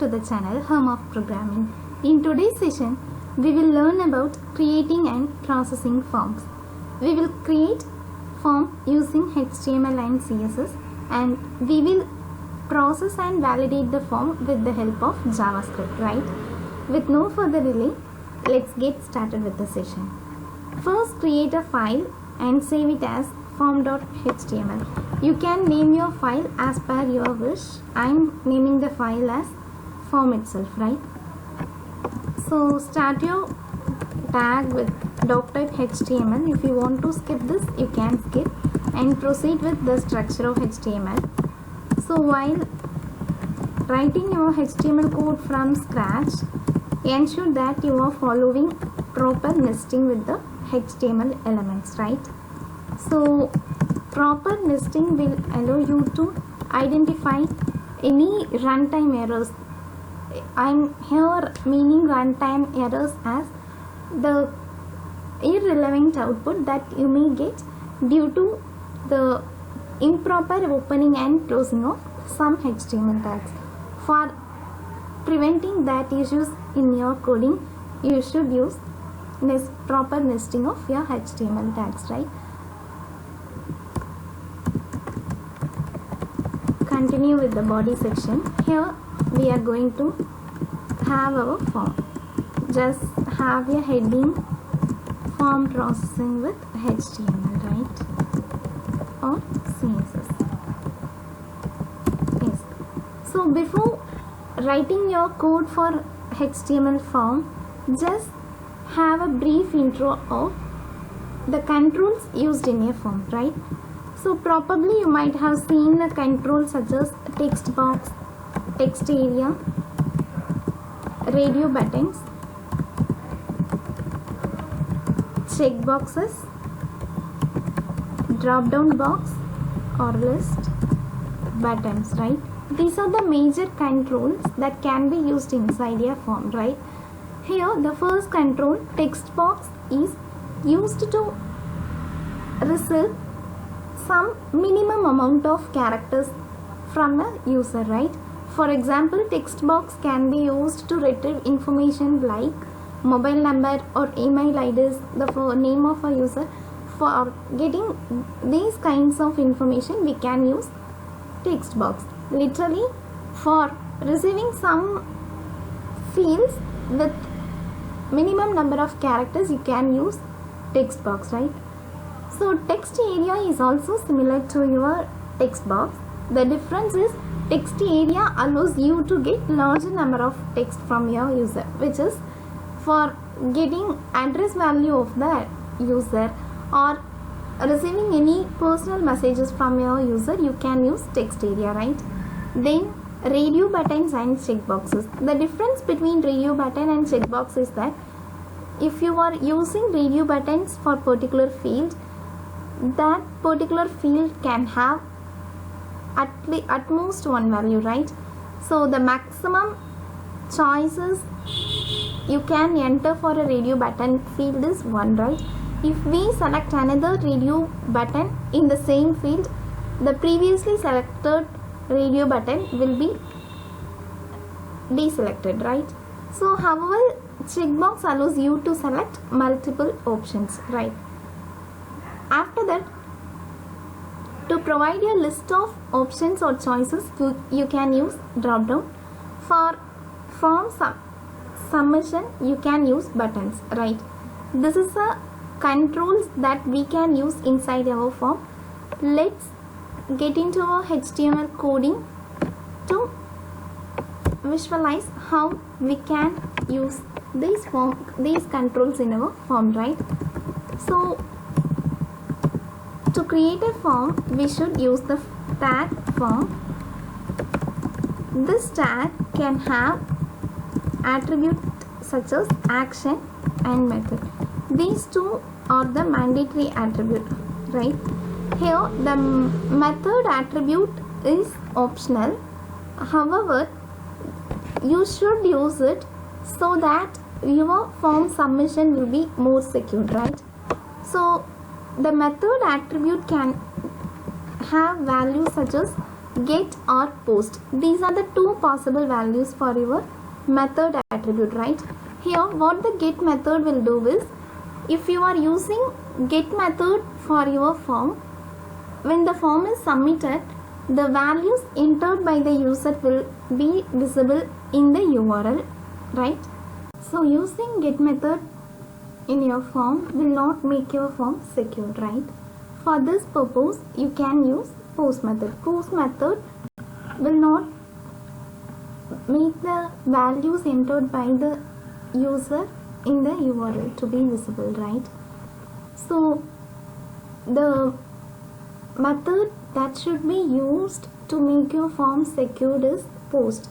to the channel Home of Programming. In today's session, we will learn about creating and processing forms. We will create form using HTML and CSS, and we will process and validate the form with the help of JavaScript, right? With no further delay, let's get started with the session. First, create a file and save it as form.html. You can name your file as per your wish. I am naming the file as form itself, right? So start your tag with doctype HTML. If you want to skip this, you can skip and proceed with the structure of HTML. So while writing your HTML code from scratch, ensure that you are following proper nesting with the HTML elements, right? So proper nesting will allow you to identify any runtime errors. I'm here meaning runtime errors as the irrelevant output that you may get due to the improper opening and closing of some HTML tags. For preventing that issues in your coding, you should use proper nesting of your HTML tags, right? Continue with the body section. Here we are going to have our form. Just have a heading form processing with HTML, right? Or CSS. Yes. So before writing your code for HTML form, just have a brief intro of the controls used in a form, right? So probably you might have seen the controls such as text box, text area, radio buttons, check boxes, drop down box or list, buttons, right? These are the major controls that can be used inside a form, right? Here the first control, text box, is used to receive some minimum amount of characters from a user, right? For example, text box can be used to retrieve information like mobile number or email IDs, the name of a user. For getting these kinds of information, we can use text box. Literally, for receiving some fields with minimum number of characters, you can use text box, right? So text area is also similar to your text box. The difference is text area allows you to get larger number of text from your user, which is for getting address value of the user or receiving any personal messages from your user, you can use text area, right? Then radio buttons and checkboxes. The difference between radio button and checkbox is that if you are using radio buttons for particular field, that particular field can have at most one value, right? So the maximum choices you can enter for a radio button field is 1, right? If we select another radio button in the same field, the previously selected radio button will be deselected, right? So however, checkbox allows you to select multiple options, right? After that, to provide a list of options or choices, you can use drop down. For form submission, you can use buttons, right? This is a controls that we can use inside our form. Let's get into our HTML coding to visualize how we can use these controls in our form, right? So to create a form, we should use the tag form. This tag can have attributes such as action and method. These two are the mandatory attribute, right? Here the method attribute is optional. However, you should use it so that your form submission will be more secure, right? So the method attribute can have values such as get or post. These are the two possible values for your method attribute, right? Here what the get method will do is, if you are using get method for your form, when the form is submitted, the values entered by the user will be visible in the URL, right? So using get method in your form will not make your form secure, right? For this purpose you can use post method. Post method will not make the values entered by the user in the URL to be visible, right? So the method that should be used to make your form secured is post.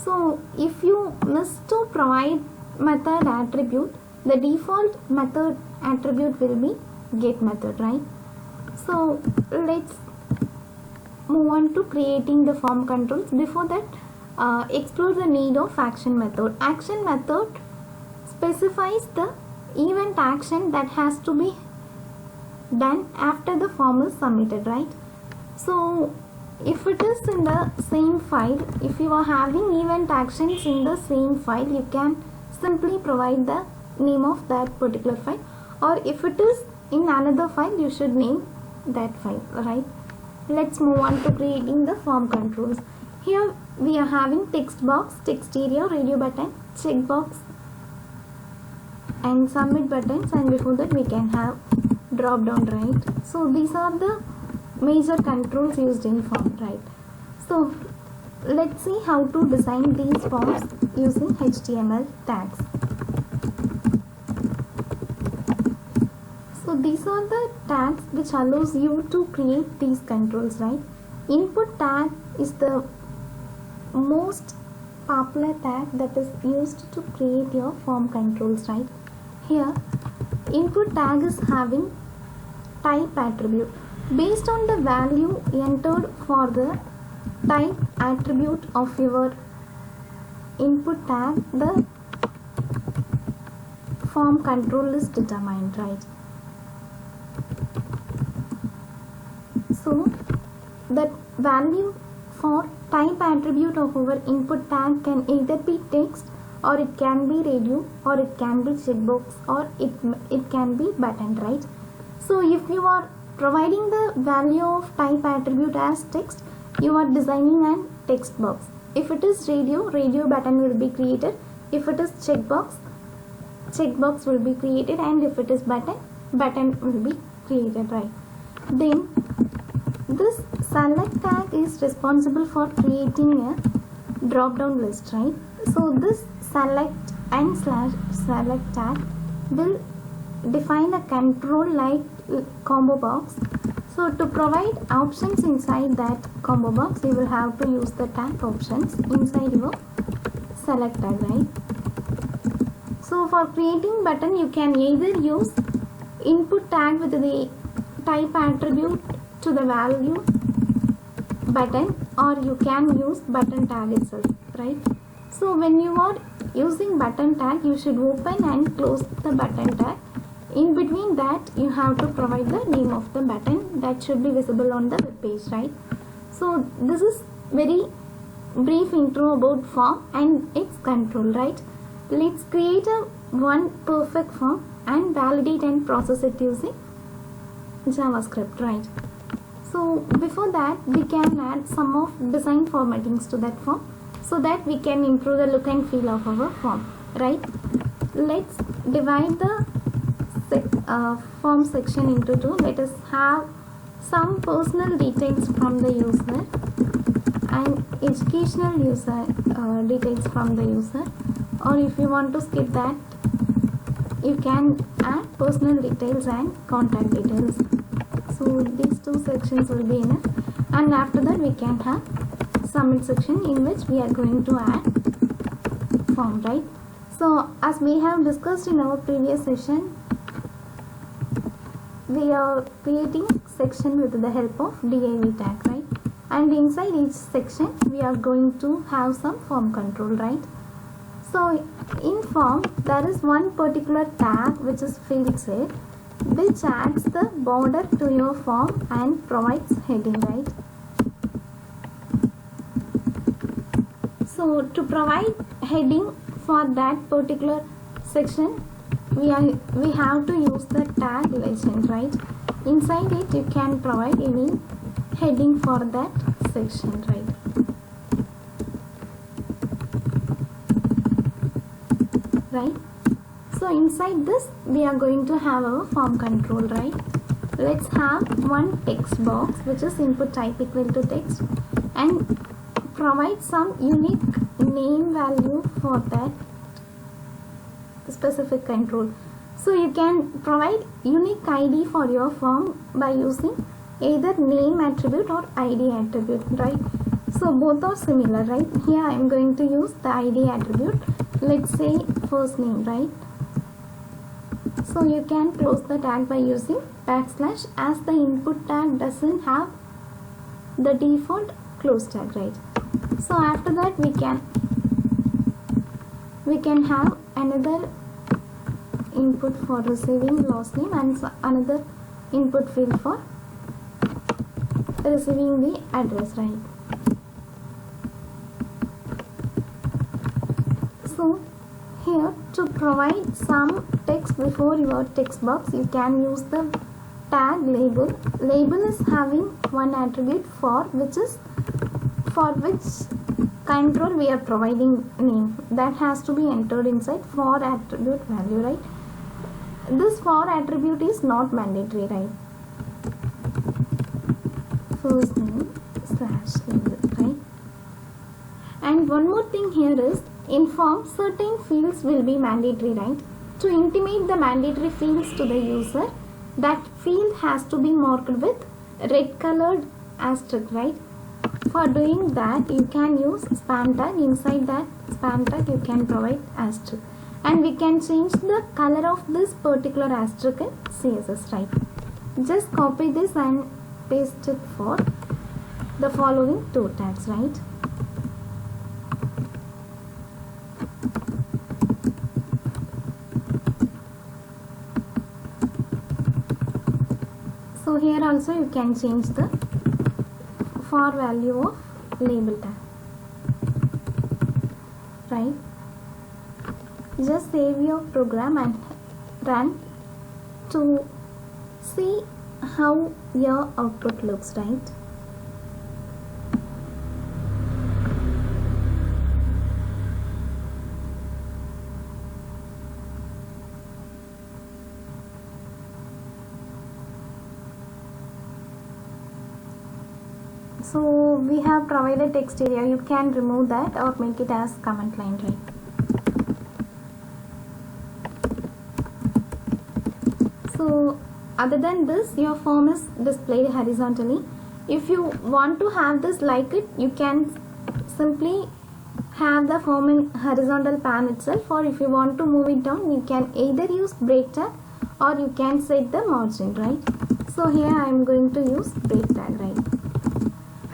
So if you miss to provide method attribute, the default method attribute will be get method, right? So let's move on to creating the form controls. Before that, explore the need of action method. Action method specifies the event action that has to be done after the form is submitted, right? So if it is in the same file, if you are having event actions in the same file, you can simply provide the name of that particular file, or if it is in another file, you should name that file, right? Let's move on to creating the form controls. Here we are having text box, text area, radio button, checkbox and submit buttons, and before that we can have drop down, right? So these are the major controls used in form, right? So let's see how to design these forms using HTML tags. So these are the tags which allows you to create these controls, right? Input tag is the most popular tag that is used to create your form controls, right? Here input tag is having type attribute. Based on the value entered for the type attribute of your input tag, the form control is determined, right? So the value for type attribute of our input tag can either be text, or it can be radio, or it can be checkbox, or it can be button, right? So if you are providing the value of type attribute as text, you are designing an text box. If it is radio, radio button will be created. If it is checkbox, checkbox will be created, and if it is button, button will be created, right? Then this select tag is responsible for creating a drop down list, right? So this select and slash select tag will define a control like combo box. So to provide options inside that combo box, you will have to use the tag options inside your select tag, right? So for creating button, you can either use input tag with the type attribute to the value button, or you can use button tag itself, right? So when you are using button tag, you should open and close the button tag. In between that, you have to provide the name of the button that should be visible on the web page, right? So this is very brief intro about form and its control, right? Let's create a one perfect form and validate and process it using JavaScript, right? So before that, we can add some of design formattings to that form so that we can improve the look and feel of our form, right? Let's divide the form section into two. Let us have some personal details from the user and educational details from the user, or if you want to skip that, you can add personal details and contact details. So these two sections will be enough, and after that we can have submit section in which we are going to add form, right? So as we have discussed in our previous session, we are creating section with the help of div tag, right? And inside each section we are going to have some form control, right? So in form there is one particular tag which is field set, which adds the border to your form and provides heading, right? So to provide heading for that particular section, we have to use the tag legend, right? Inside it you can provide any heading for that section, right? So inside this we are going to have our form control, right? Let's have one text box which is input type equal to text, and provide some unique name value for that specific control. So you can provide unique ID for your form by using either name attribute or ID attribute, right? So both are similar, right? Here I am going to use the ID attribute. Let's say first name, right? So you can close the tag by using backslash, as the input tag doesn't have the default close tag, right? So after that we can have another input for receiving last name and another input field for receiving the address, right? So here, to provide some text before your text box, you can use the tag label. Label is having one attribute for which control we are providing name, that has to be entered inside for attribute value, right? This for attribute is not mandatory, right? First name slash label, right? And one more thing here is, in form certain fields will be mandatory, right? To intimate the mandatory fields to the user, that field has to be marked with red colored asterisk, right? For doing that you can use span tag. Inside that span tag you can provide asterisk, and we can change the color of this particular asterisk in CSS, right? Just copy this and paste it for the following two tags, right? So here also you can change the for value of label tag, right? Just save your program and run to see how your output looks, right? So we have provided text area. You can remove that or make it as command line, right? So other than this, your form is displayed horizontally. If you want to have this like it, you can simply have the form in horizontal pan itself, or if you want to move it down, you can either use break tag or you can set the margin, right? So here I am going to use break tag, right?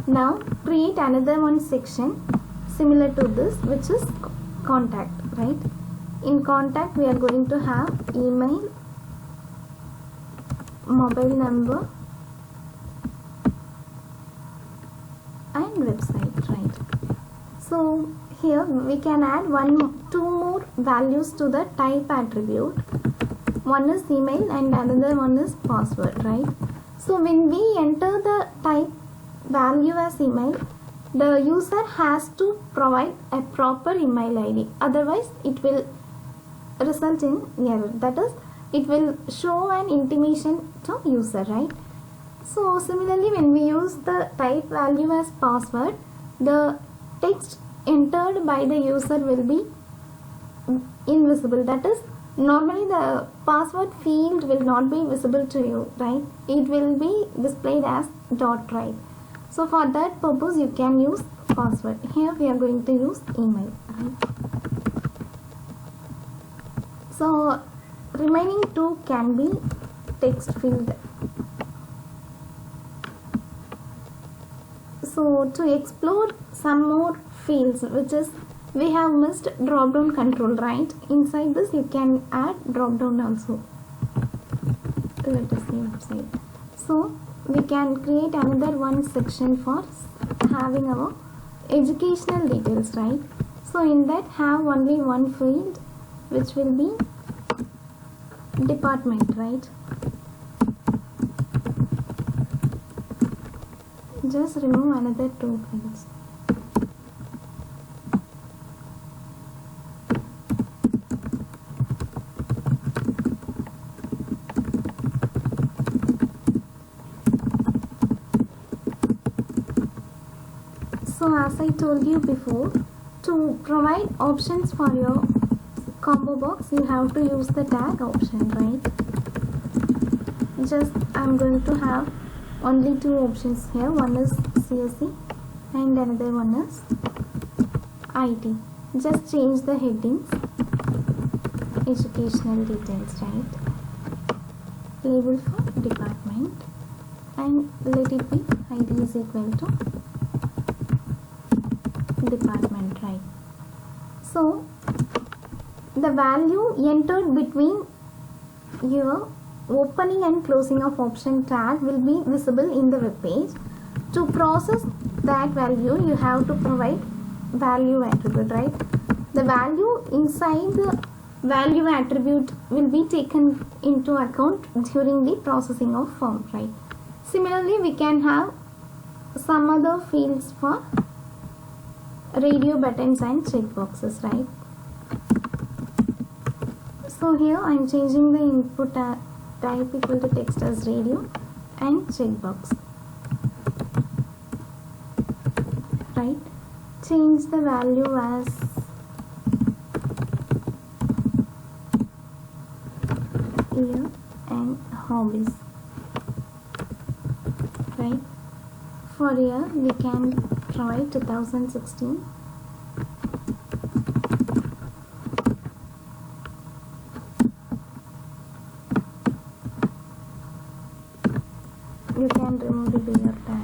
Now create another one section similar to this, which is contact, right? In contact we are going to have email, mobile number and website, right? So here we can add two more values to the type attribute. One is email and another one is password, right? So when we enter the type value as email, the user has to provide a proper email ID, otherwise it will result in error, that is it will show an intimation to user, right? So similarly, when we use the type value as password, the text entered by the user will be invisible, that is normally the password field will not be visible to you, right? It will be displayed as dot, right? So for that purpose you can use password. Here we are going to use email, right? So remaining two can be text field. So to explore some more fields, which is we have missed drop down control, right? Inside this you can add drop down also. Let us see website. So we can create another one section for having our educational details, right? So in that have only one field, which will be department, right? Just remove another two fields. So as I told you before, to provide options for your combo box, you have to use the tag option, right? Just I'm going to have only two options here. One is CSE and another one is IT. Just change the headings, educational details, right? Label for department, and let it be ID is equal to department, right? So the value entered between your opening and closing of option tag will be visible in the web page. To process that value, you have to provide value attribute, right? The value inside the value attribute will be taken into account during the processing of form, right? Similarly, we can have some other fields for radio buttons and checkboxes, right? So here I am changing the input type equal to text as radio and checkbox, right? Change the value as year and hobbies, right? For year we can try 2016. You can remove the year tag.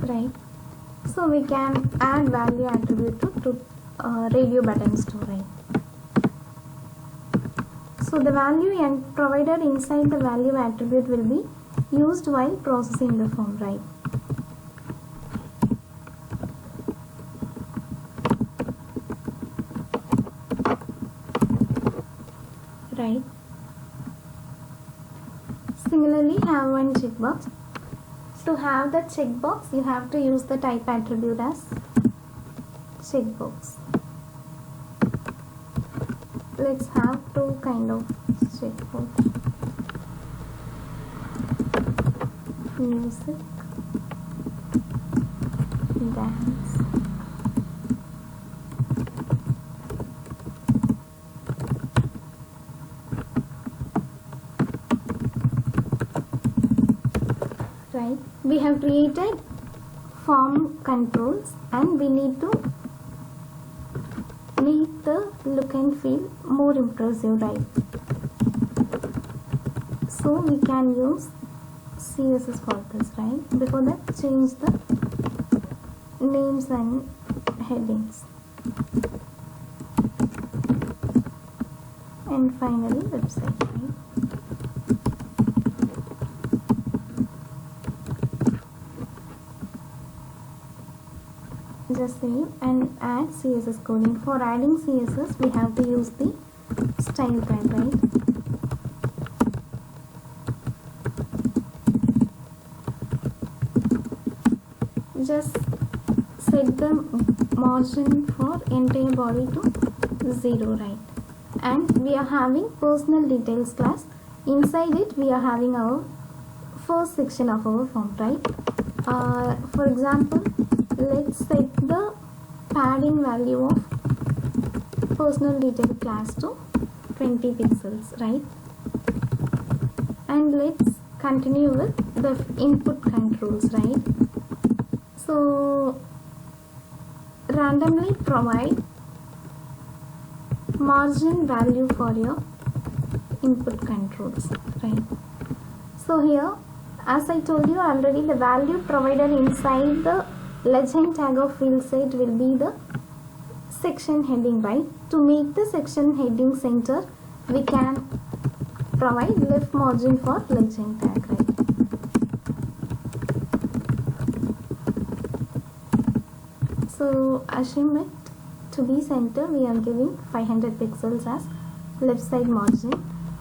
Right, so we can add value attribute to radio buttons too, right? So the value and provided inside the value attribute will be used while processing the form, right? Right. Similarly, have one checkbox. To have the checkbox, you have to use the type attribute as checkbox. Let's have two kind of checkbox. Music, dance, right? We have created form controls and we need to make the look and feel more impressive, right? So we can use CSS for this, right? Before that, change the names and headings, and finally website, right? Just save and add CSS coding. For adding CSS, we have to use the style tag, right? Just set the margin for entire body to 0, right? And we are having personal details class. Inside it, we are having our first section of our form, right? For example, let's set the padding value of personal detail class to 20 pixels, right? And let's continue with the input controls, right? So randomly provide margin value for your input controls, right? So here, as I told you already, the value provided inside the legend tag of field set will be the section heading, right? To make the section heading center, we can provide left margin for legend tag, right? So assume it to be center, we are giving 500 pixels as left side margin.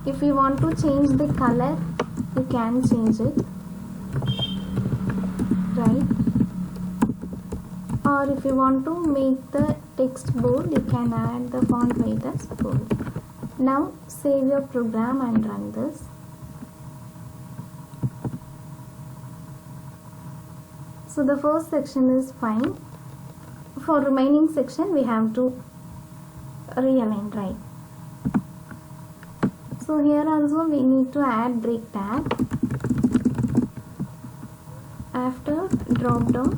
If you want to change the color, you can change it, right? Or if you want to make the text bold, you can add the font weight as bold. Now save your program and run this. So the first section is fine. For remaining section we have to realign, right? So here also we need to add break tag. After drop down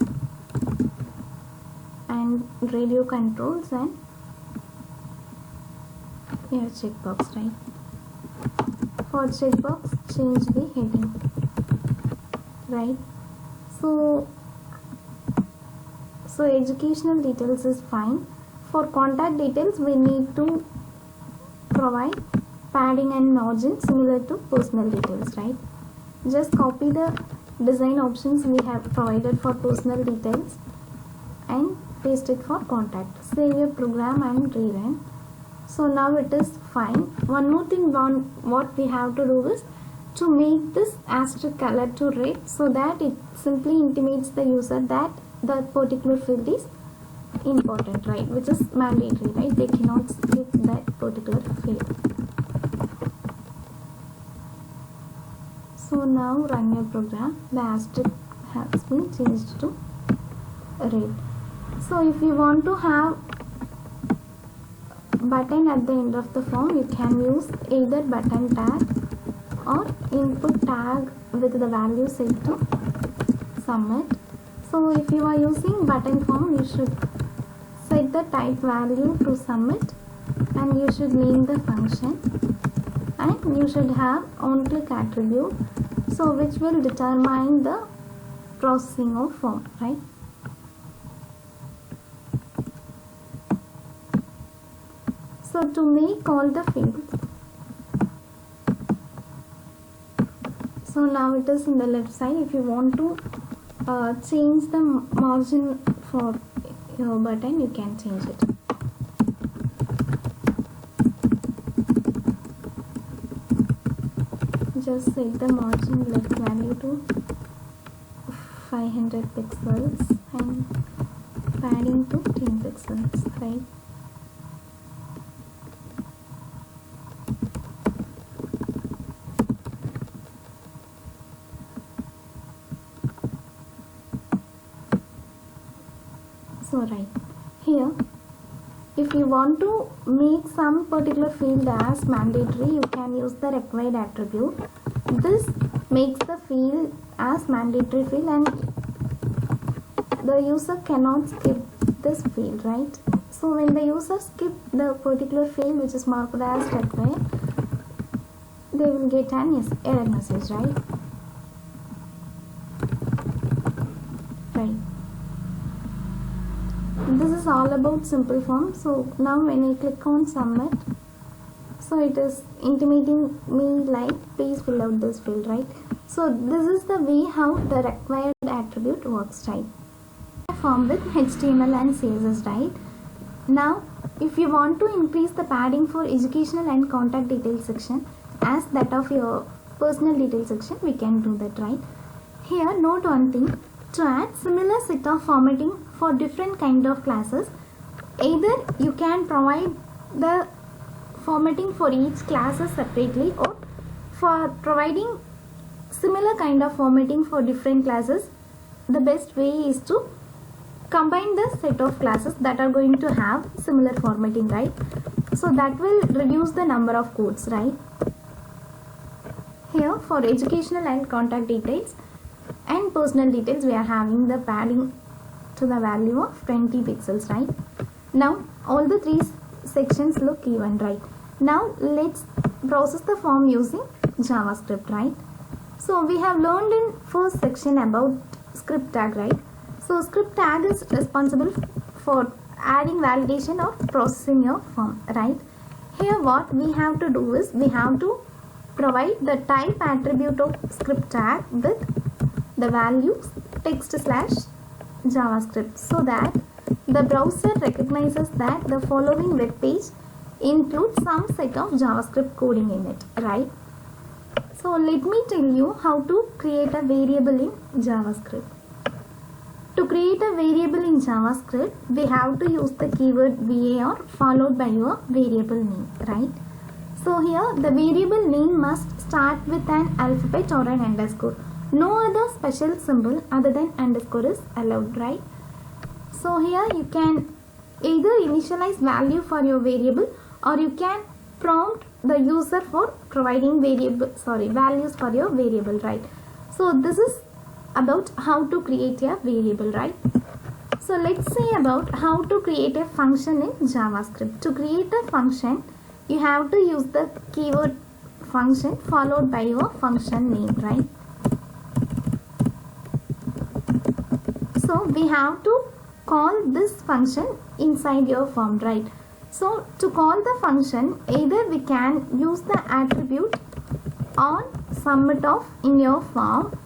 and radio controls and here checkbox, right? For checkbox change the heading, right? So educational details is fine. For contact details we need to provide padding and margin similar to personal details, right? Just copy the design options we have provided for personal details and paste it for contact. Save your program and rerun. So now it is fine. One more thing what we have to do is to make this asterisk color to red, so that it simply intimates the user that the particular field is important, right? Which is mandatory, right? They cannot skip that particular field. So now run your program. The asterisk has been changed to red. So if you want to have button at the end of the form, you can use either button tag or input tag with the value set to submit. So if you are using button form, you should set the type value to submit and you should name the function and you should have on-click attribute, so which will determine the processing of form, right? So to make all the fields, so now it is in the left side. If you want to change the margin for your button, you can change it. Just set the margin left value to 500 pixels and padding to 10 pixels, right? So right here, if you want to make some particular field as mandatory, you can use the required attribute. This makes the field as mandatory field and the user cannot skip this field, right? So when the user skip the particular field which is marked as required, they will get an error message, right? This is all about simple form. So now when I click on submit, so it is intimating me like please fill out this field, right? So this is the way how the required attribute works, right? Form with HTML and CSS, right? Now if you want to increase the padding for educational and contact details section as that of your personal details section, we can do that, right? Here note one thing: to add similar set of formatting for different kind of classes, either you can provide the formatting for each classes separately, or for providing similar kind of formatting for different classes, the best way is to combine the set of classes that are going to have similar formatting, right? So that will reduce the number of codes, right? Here for educational and contact details and personal details, we are having the padding to the value of 20 pixels, right? Now all the three sections look even, right? Now let's process the form using JavaScript, right? So we have learned in first section about script tag, right? So script tag is responsible for adding validation or processing your form, right? Here what we have to do is we have to provide the type attribute of script tag with the values text slash JavaScript, so that the browser recognizes that the following web page includes some set of JavaScript coding in it, right? So let me tell you how to create a variable in JavaScript. To create a variable in JavaScript, we have to use the keyword var followed by your variable name, right? So here the variable name must start with an alphabet or an underscore. No other special symbol other than underscore is allowed, right? So here you can either initialize value for your variable, or you can prompt the user for providing values for your variable, right? So this is about how to create a variable, right? So let's say about how to create a function in JavaScript. To create a function, you have to use the keyword function followed by your function name, right? So we have to call this function inside your form, right? So to call the function, either we can use the attribute on submit of in your form,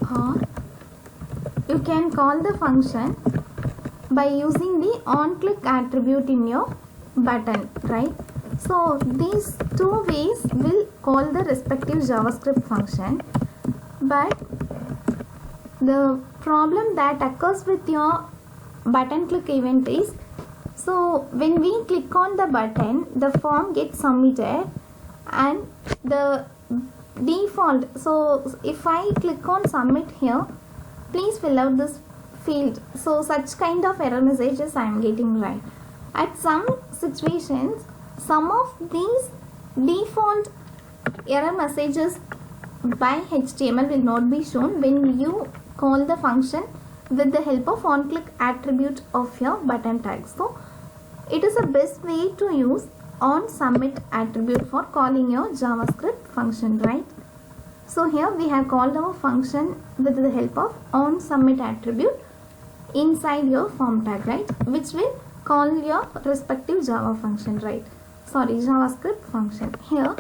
or you can call the function by using the on click attribute in your button, right? So these two ways will call the respective JavaScript function, but the problem that occurs with your button click event is, so when we click on the button, the form gets submitted and the default, so if I click on submit here, please fill out this field, so such kind of error messages I am getting, right? At some situations, some of these default error messages by HTML will not be shown when you call the function with the help of on click attribute of your button tag. So it is the best way to use on submit attribute for calling your JavaScript function, right? So here we have called our function with the help of on submit attribute inside your form tag, right, which will call your respective Java function, right? JavaScript function. Here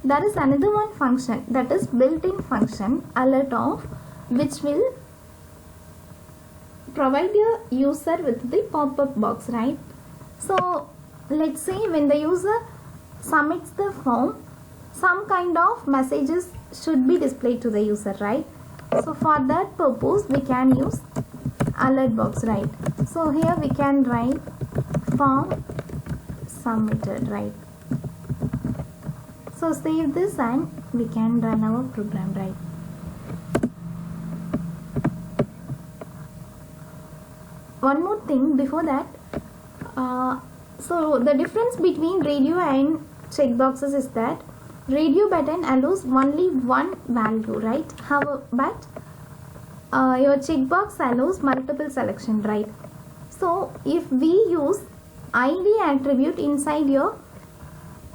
there is another one function, that is built-in function alert of, which will provide your user with the pop-up box, right? So let's say when the user submits the form, some kind of messages should be displayed to the user, right? So for that purpose we can use alert box, right? So here we can write form submitted, right? So save this and we can run our program, right? One more thing before that, so the difference between radio and checkboxes is that radio button allows only one value, right? However, but your checkbox allows multiple selection, right? So if we use ID attribute inside your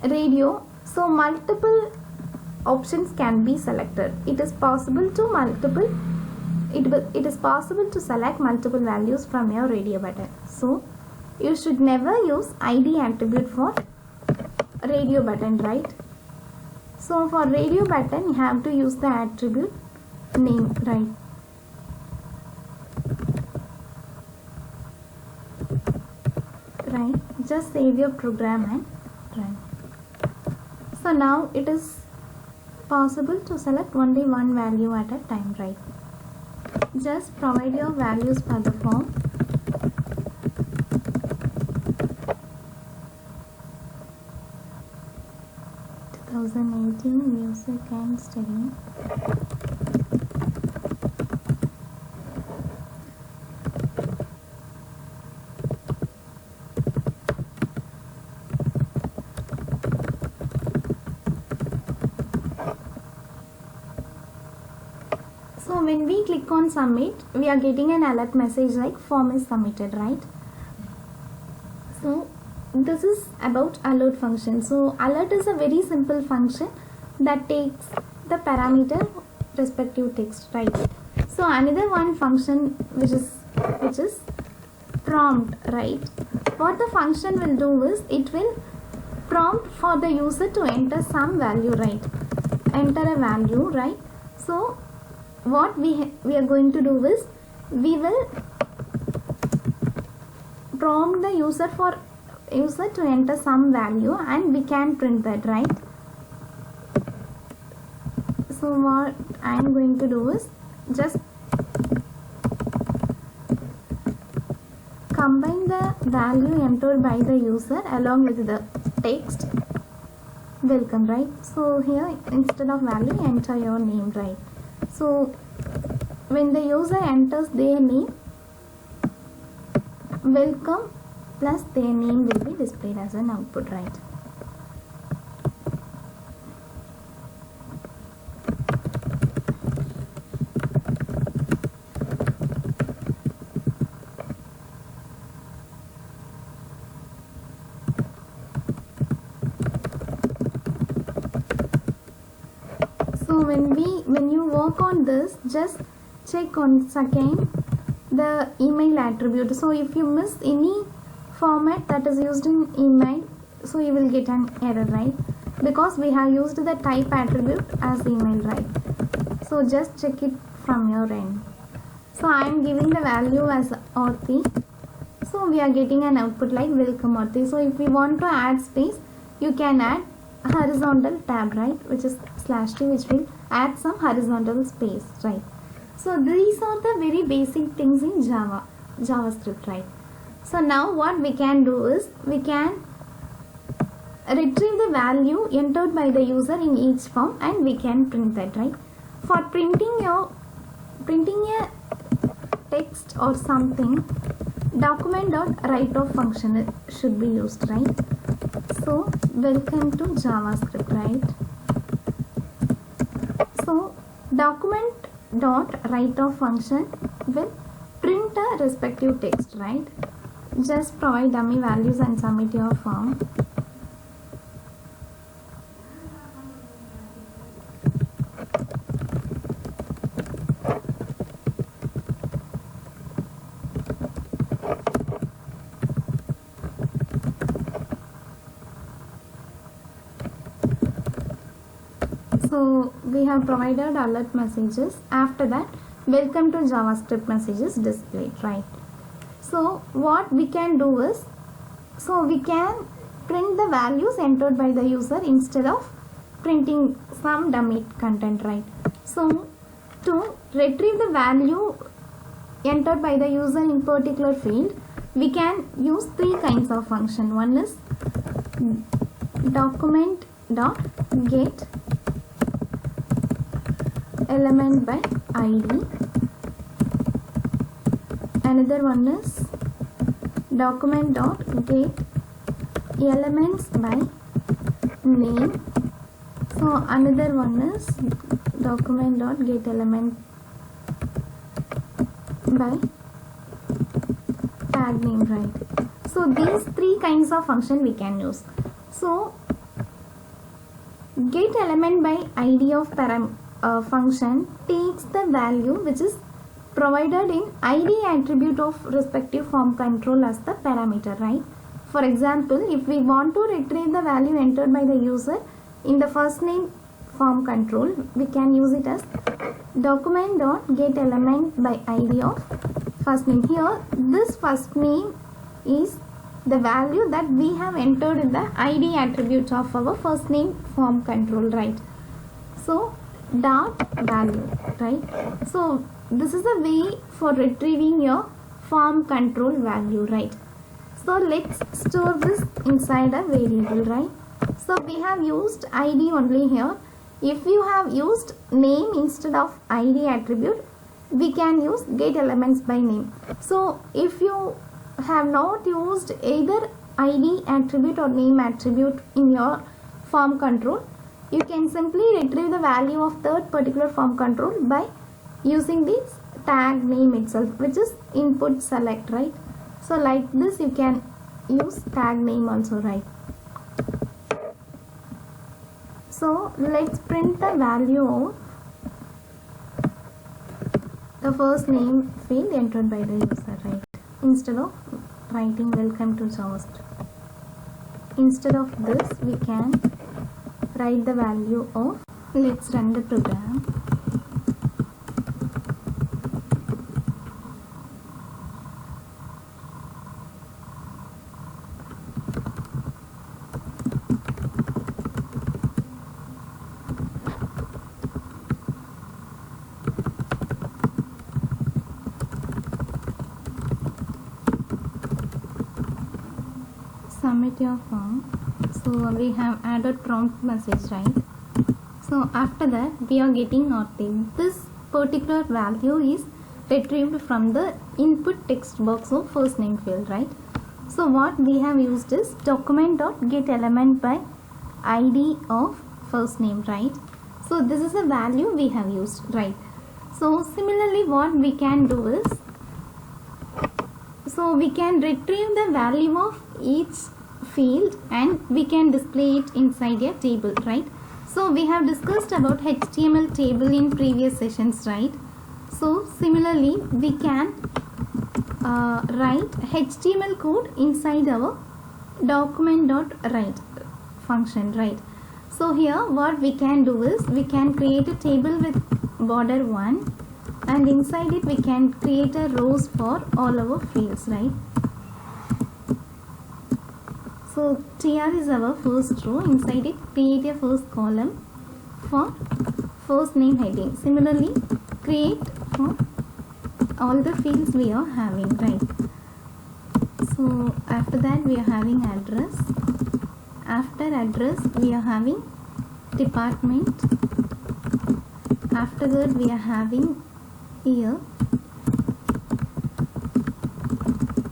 radio, so multiple options can be selected. It is possible to it is possible to select multiple values from your radio button. So you should never use ID attribute for radio button, right? So for radio button you have to use the attribute name, right? Just save your program and run. So now it is possible to select only one value at a time, right? Just provide your values for the form. Music and studying. So when we click on submit, we are getting an alert message like form is submitted, right? So this is about alert function. So alert is a very simple function that takes the parameter respective text, right? So another one function which is prompt, right? What the function will do is it will prompt for the user to enter some value, right? Enter a value, right? So what we are going to do is we will prompt the user to enter some value and we can print that, right? So what I am going to do is just combine the value entered by the user along with the text welcome, right? So here instead of value enter your name, right? So when the user enters their name, welcome plus their name will be displayed as an output, right? So when you work on this, just check once again the email attribute. So if you miss any format that is used in email, so you will get an error, right? Because we have used the type attribute as email, right? So just check it from your end. So I am giving the value as Aarthi. So we are getting an output like welcome Aarthi. So if we want to add space, you can add horizontal tab, right, which is /t, which will add some horizontal space, right? So these are the very basic things in JavaScript, right? So now what we can do is we can retrieve the value entered by the user in each form and we can print that, right? For printing a text or something, document.writeOf function should be used, right? So welcome to JavaScript, right? So document.writeOf function will print a respective text, right? Just provide dummy values and submit your form. So we have provided alert messages. After that, welcome to JavaScript messages displayed, right? So what we can do is, so we can print the values entered by the user instead of printing some dummy content, right? So to retrieve the value entered by the user in particular field, we can use three kinds of function. One is document.get element by ID. Another one is document.get elements by name. So another one is document.get element by tag name, right? So these three kinds of function we can use. So get element by ID of function takes the value which is provided in ID attribute of respective form control as the parameter, right? For example, if we want to retrieve the value entered by the user in the first name form control, we can use it as document.get element by ID of first name. Here this first name is the value that we have entered in the ID attribute of our first name form control, right? So dot value, right? So this is a way for retrieving your form control value, right? So let's store this inside a variable, right? So we have used ID only here. If you have used name instead of ID attribute, we can use get elements by name. So if you have not used either ID attribute or name attribute in your form control, you can simply retrieve the value of that particular form control by using this tag name itself, which is input select, right? So like this you can use tag name also, right? So let's print the value of the first name field entered by the user, right? Instead of writing welcome to JavaScript, instead of this we can write the value of, let's run the program. Submit your form. So we have added prompt message, right? So after that we are getting nothing. This particular value is retrieved from the input text box of first name field, right? So what we have used is document.getElement by id of first name, right? So this is a value we have used, right? So similarly what we can do is, so we can retrieve the value of each field and we can display it inside a table, right? So we have discussed about HTML table in previous sessions, right? So similarly we can write HTML code inside our document.write function, right? So here what we can do is we can create a table with border 1 and inside it we can create a rows for all our fields, right? So TR is our first row, inside it create a first column for first name heading. Similarly create for all the fields we are having, right? So after that we are having address, after address we are having department, after that we are having year,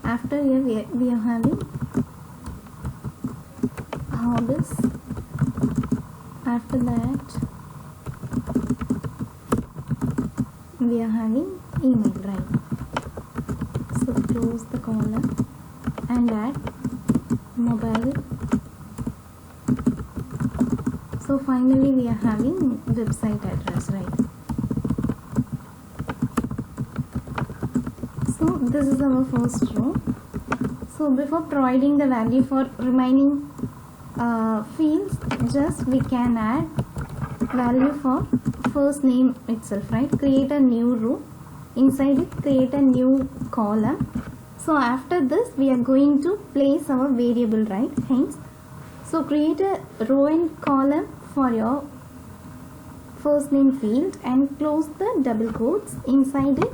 after year we are having hobbies, after that we are having email, right? So close the column and add mobile. So finally we are having website address, right? So this is our first row. So before providing the value for remaining fields, just we can add value for first name itself, right? Create a new row, inside it create a new column. So after this we are going to place our variable, right? Hence, so create a row and column for your first name field and close the double quotes, inside it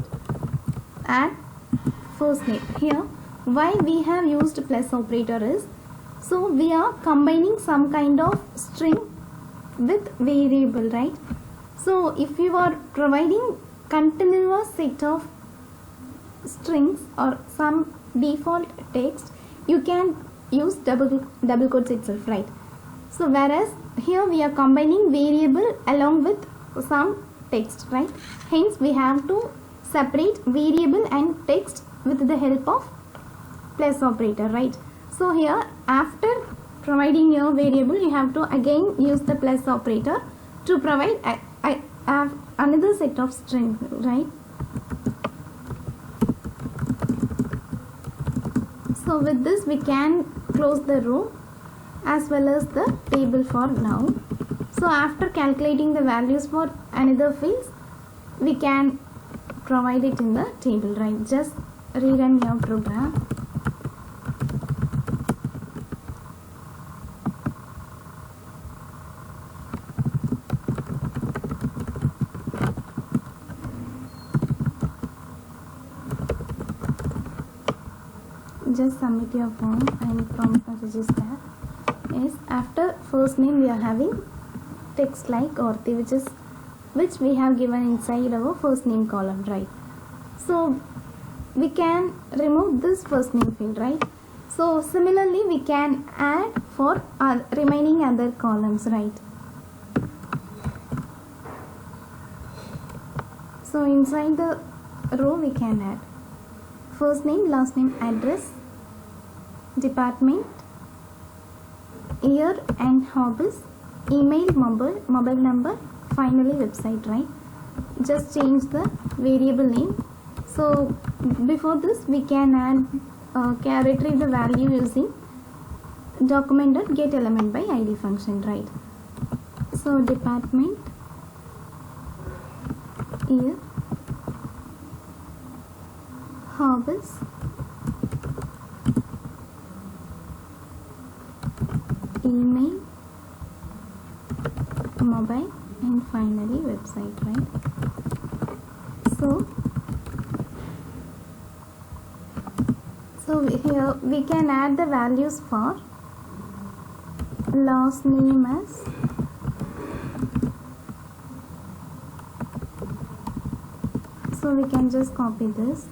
add first name. Here why we have used plus operator is, so we are combining some kind of string with variable, right? So if you are providing continuous set of strings or some default text, you can use double quotes itself, right? So whereas here we are combining variable along with some text, right? Hence we have to separate variable and text with the help of plus operator, right? So here after providing your variable you have to again use the plus operator to provide another set of string, right? So with this we can close the row as well as the table for now. So after calculating the values for another fields, we can provide it in the table, right? Just rerun your program. Just submit your form and prompt message is there. Yes, after first name we are having text like Orti, which we have given inside our first name column, right? So we can remove this first name field, right? So similarly we can add for remaining other columns, right? So inside the row we can add first name, last name, address, department, year and hobbies, email, mobile number, finally website, right? Just change the variable name. So before this we can add can retrieve the value using document.getElement by id function, right? So department, year, hobbies, email, mobile, and finally website, right? So here we can add the values for last name as so we can just copy this.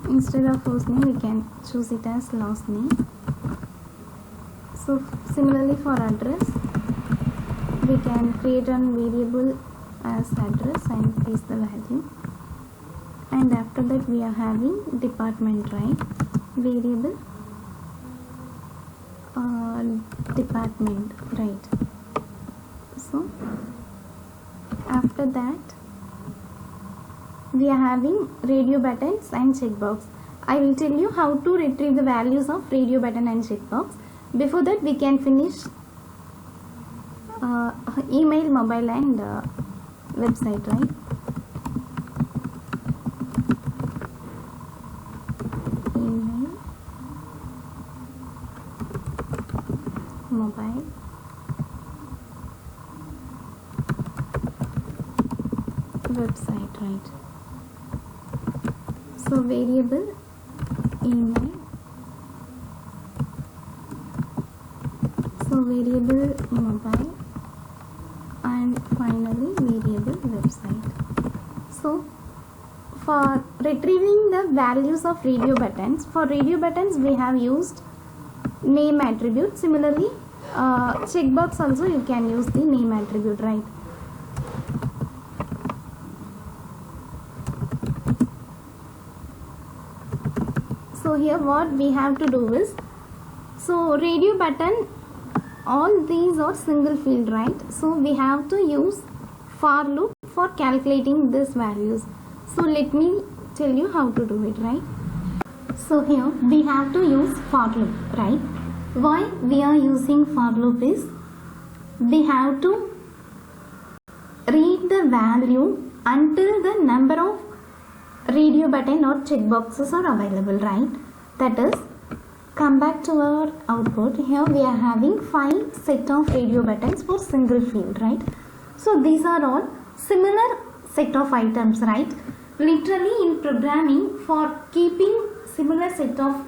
Instead of first name we can choose it as last name. So similarly for address we can create a variable as address and paste the value, and after that we are having department, right? Variable department, right? So after that we are having radio buttons and checkbox. I will tell you how to retrieve the values of radio button and checkbox. Before that we can finish email, mobile, and website, right? Email, mobile, website, right? So variable email, so variable mobile, and finally variable website. So for retrieving the values of radio buttons, for radio buttons we have used name attribute. Similarly checkbox also you can use the name attribute, right? So here what we have to do is, so radio button, all these are single field, right? So we have to use for loop for calculating these values. So let me tell you how to do it, right? So here we have to use for loop, right? Why we are using for loop is, we have to read the value until the number of radio button or checkboxes are available, right? That is, come back to our output. Here we are having 5 set of radio buttons for single field, right? So these are all similar set of items, right? Literally in programming, for keeping similar set of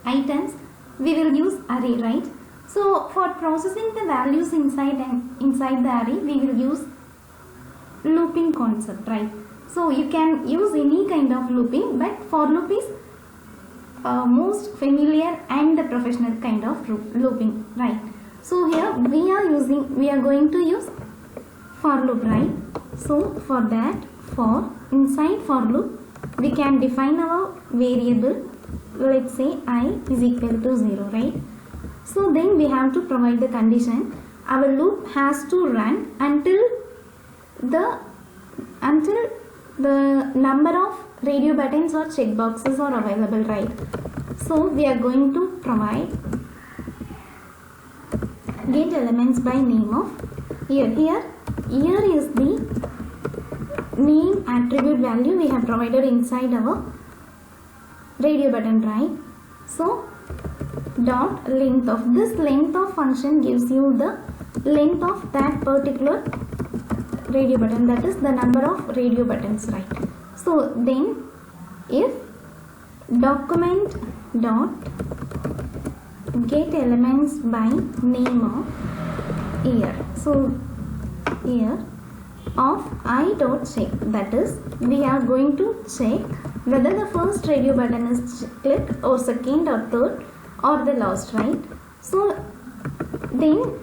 items we will use array, right? So for processing the values inside the array we will use looping concept, right? So you can use any kind of looping, but for loop is most familiar and the professional kind of looping, right? So here we are going to use for loop, right? So for that, for inside for loop we can define our variable. Let's say I is equal to 0, right? So then we have to provide the condition. Our loop has to run until the number of radio buttons or checkboxes are available, right? So we are going to provide get elements by name of year. Here is the name attribute value we have provided inside our radio button, right? So dot length of this length of function gives you the length of that particular radio button, that is the number of radio buttons, right? So then if document dot get elements by name of year, so year of I dot check, that is we are going to check whether the first radio button is clicked or second or third or the last, right? So then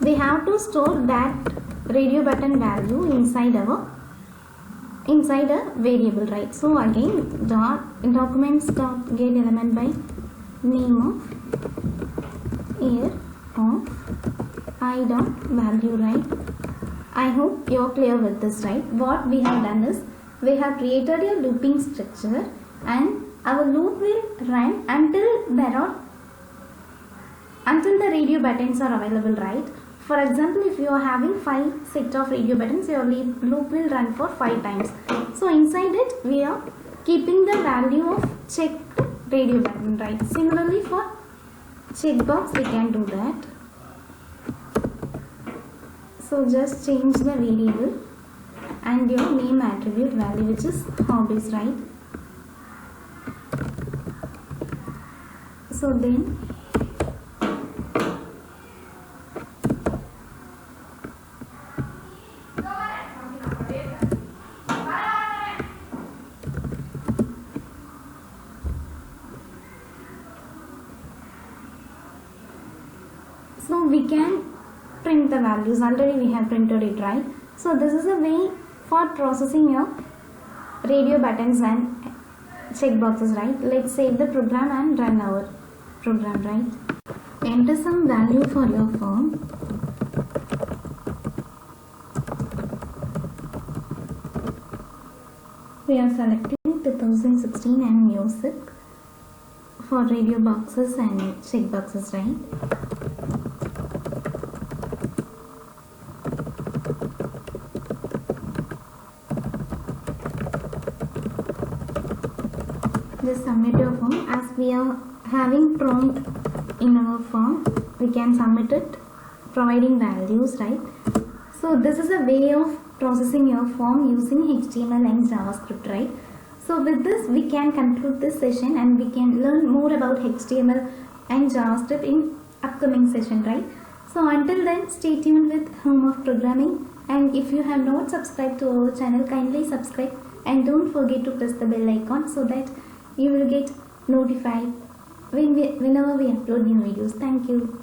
we have to store that radio button value inside our inside a variable, right? So again documents dot get element by name of year of I dot value, right? I hope you're clear with this, right? What we have done is we have created a looping structure and our loop will run until the radio buttons are available, right? For example, if you are having 5 set of radio buttons, your loop will run for 5 times. So inside it we are keeping the value of checked radio button, right? Similarly for checkbox we can do that. So just change the variable and your name attribute value, which is hobbies, right? So then we can print the values. Already we have printed it, right? So this is a way for processing your radio buttons and checkboxes, right? Let's save the program and run our program, right? Enter some value for your form. We are selecting 2016 and music for radio boxes and checkboxes, right? Just submit your form. As we are having prompt in our form, we can submit it providing values, right? So this is a way of processing your form using HTML and JavaScript, right? So with this we can conclude this session and we can learn more about HTML and JavaScript in upcoming session, right? So until then, stay tuned with Home of Programming, and if you have not subscribed to our channel, kindly subscribe and don't forget to press the bell icon so that you will get notified whenever we upload new videos. Thank you.